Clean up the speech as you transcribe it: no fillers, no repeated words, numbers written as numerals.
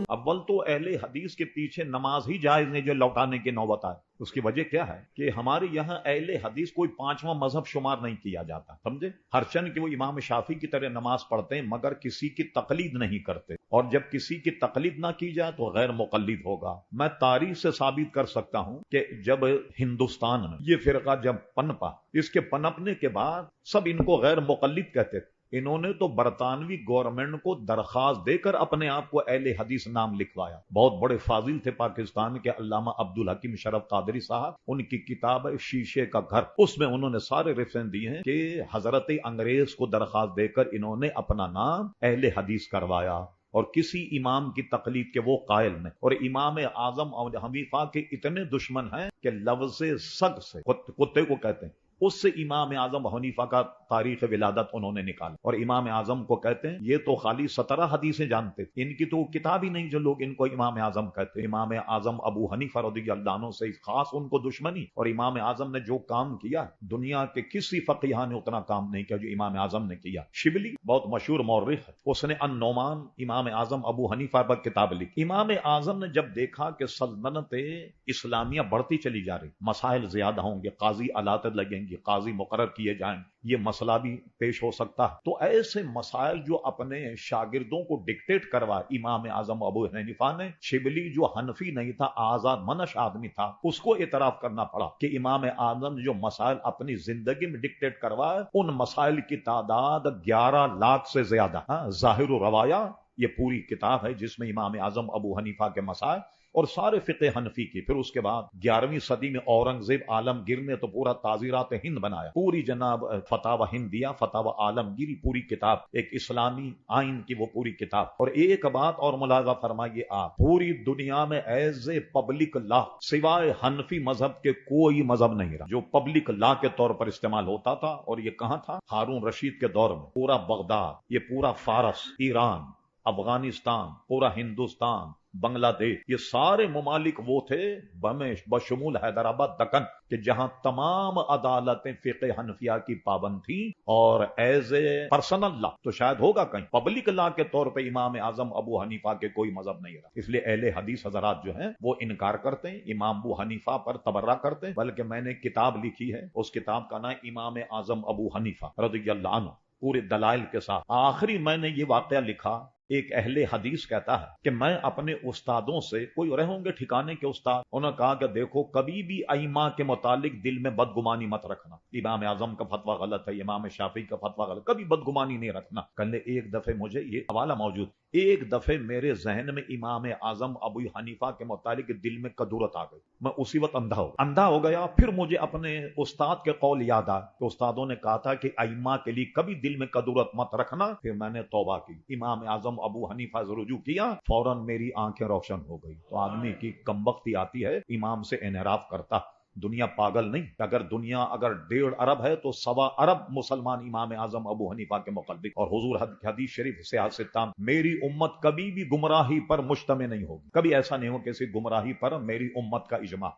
اول تو اہل حدیث کے پیچھے نماز ہی جائز نہیں جو لوٹانے کی نوبت آئے. اس کی وجہ کیا ہے کہ ہمارے یہاں اہل حدیث کوئی پانچواں مذہب شمار نہیں کیا جاتا, سمجھے؟ ہرچند کہ وہ امام شافعی کی طرح نماز پڑھتے ہیں مگر کسی کی تقلید نہیں کرتے, اور جب کسی کی تقلید نہ کی جائے تو غیر مقلد ہوگا. میں تاریخ سے ثابت کر سکتا ہوں کہ جب ہندوستان میں یہ فرقہ جب پنپا, اس کے پنپنے کے بعد سب ان کو غیر مقلد کہتے تھے. انہوں نے تو برطانوی گورنمنٹ کو درخواست دے کر اپنے آپ کو اہل حدیث نام لکھوایا. بہت بڑے فاضل تھے پاکستان کے علامہ عبدالحکیم شرف قادری صاحب, ان کی کتاب ہے شیشے کا گھر, اس میں انہوں نے سارے ریفرنس دیے ہیں کہ حضرت انگریز کو درخواست دے کر انہوں نے اپنا نام اہل حدیث کروایا, اور کسی امام کی تقلید کے وہ قائل نہیں. اور امام اعظم ابو حنیفہ کے اتنے دشمن ہیں کہ لفظ سگ سے, کتے کو کہتے ہیں, اس سے امام اعظم حنیفہ کا تاریخ ولادت انہوں نے نکالا. اور امام اعظم کو کہتے ہیں یہ تو خالی 17 حدیثیں جانتے, ان کی تو کتاب ہی نہیں جو لوگ ان کو امام اعظم کہتے. امام اعظم ابو حنیفہ رضی اللہ عنہ سے خاص ان کو دشمنی, اور امام اعظم نے جو کام کیا دنیا کے کسی فقیہ نے اتنا کام نہیں کیا جو امام اعظم نے کیا. شبلی بہت مشہور مورخ ہے, اس نے النعمان امام اعظم ابو حنیفہ پر کتاب لکھی. امام اعظم نے جب دیکھا کہ سلطنت اسلامیہ بڑھتی چلی جا رہی, مسائل زیادہ ہوں گے, قاضی علاتت لگیں گی, قاضی مقرر کیے جائیں, یہ مسئلہ بھی پیش ہو سکتا ہے, تو ایسے مسائل جو اپنے شاگردوں کو ڈکٹیٹ کروا امام اعظم ابو حنیفہ نے, شبلی جو حنفی نہیں تھا, آزاد منش آدمی تھا, اس کو اعتراف کرنا پڑا کہ امام اعظم نے جو مسائل اپنی زندگی میں ڈکٹیٹ کروائے ان مسائل کی تعداد 11 لاکھ سے زیادہ. ظاہر و روایا یہ پوری کتاب ہے جس میں امام اعظم ابو حنیفہ کے مسائل اور سارے فقہ حنفی کی. پھر اس کے بعد 11ویں صدی میں اورنگزیب عالمگیر نے تو پورا تعزیرات ہند بنایا, پوری جناب فتاوی ہند دیا, فتاوی عالمگیری پوری کتاب, ایک اسلامی آئین کی وہ پوری کتاب. اور ایک بات اور ملاحظہ فرمائیے آپ, پوری دنیا میں ایز اے پبلک لا سوائے حنفی مذہب کے کوئی مذہب نہیں رہا جو پبلک لا کے طور پر استعمال ہوتا تھا. اور یہ کہاں تھا؟ ہارون رشید کے دور میں. پورا بغداد, یہ پورا فارس, ایران, افغانستان, پورا ہندوستان, بنگلہ دیش, یہ سارے ممالک وہ تھے بشمول حیدرآباد, دکن, کہ جہاں تمام عدالتیں فقہ حنفیہ کی پابند تھیں. اور ایز اے پرسنل لا تو شاید ہوگا کہیں, پبلک لا کے طور پہ امام اعظم ابو حنیفہ کے کوئی مذہب نہیں رہا. اس لیے اہل حدیث حضرات جو ہیں وہ انکار کرتے ہیں, امام ابو حنیفہ پر تبرہ کرتے ہیں. بلکہ میں نے کتاب لکھی ہے, اس کتاب کا نام امام اعظم ابو حنیفہ رضی اللہ عنہ, پورے دلائل کے ساتھ. آخری میں نے یہ واقعہ لکھا, ایک اہل حدیث کہتا ہے کہ میں اپنے استادوں سے, کوئی رہے ہوں گے ٹھکانے کے استاد, انہوں نے کہا کہ دیکھو کبھی بھی ائمہ کے متعلق دل میں بدگمانی مت رکھنا, امام اعظم کا فتویٰ غلط ہے, امام شافعی کا فتویٰ غلط, کبھی بدگمانی نہیں رکھنا. کہنے ایک دفعہ مجھے یہ حوالہ موجود, ایک دفعہ میرے ذہن میں امام اعظم ابو حنیفہ کے متعلق دل میں کدورت آ گئی, میں اسی وقت اندھا ہو گیا. پھر مجھے اپنے استاد کے قول یاد آیا کہ استادوں نے کہا تھا کہ ائمہ کے لیے کبھی دل میں کدورت مت رکھنا. پھر میں نے توبہ کی, امام اعظم ابو حنیفہ سے رجوع کیا, فوراً میری آنکھیں روشن ہو گئی. تو آدمی کی کمبختی آتی ہے, امام سے انحراف کرتا. دنیا پاگل نہیں, اگر دنیا 1.5 ارب ہے تو 1.25 ارب مسلمان امام اعظم ابو حنیفہ کے مقلد. اور حضور حدیث شریف سے ستام, میری امت کبھی بھی گمراہی پر مجتمع نہیں ہوگی, کبھی ایسا نہیں ہو کسی گمراہی پر میری امت کا اجماع.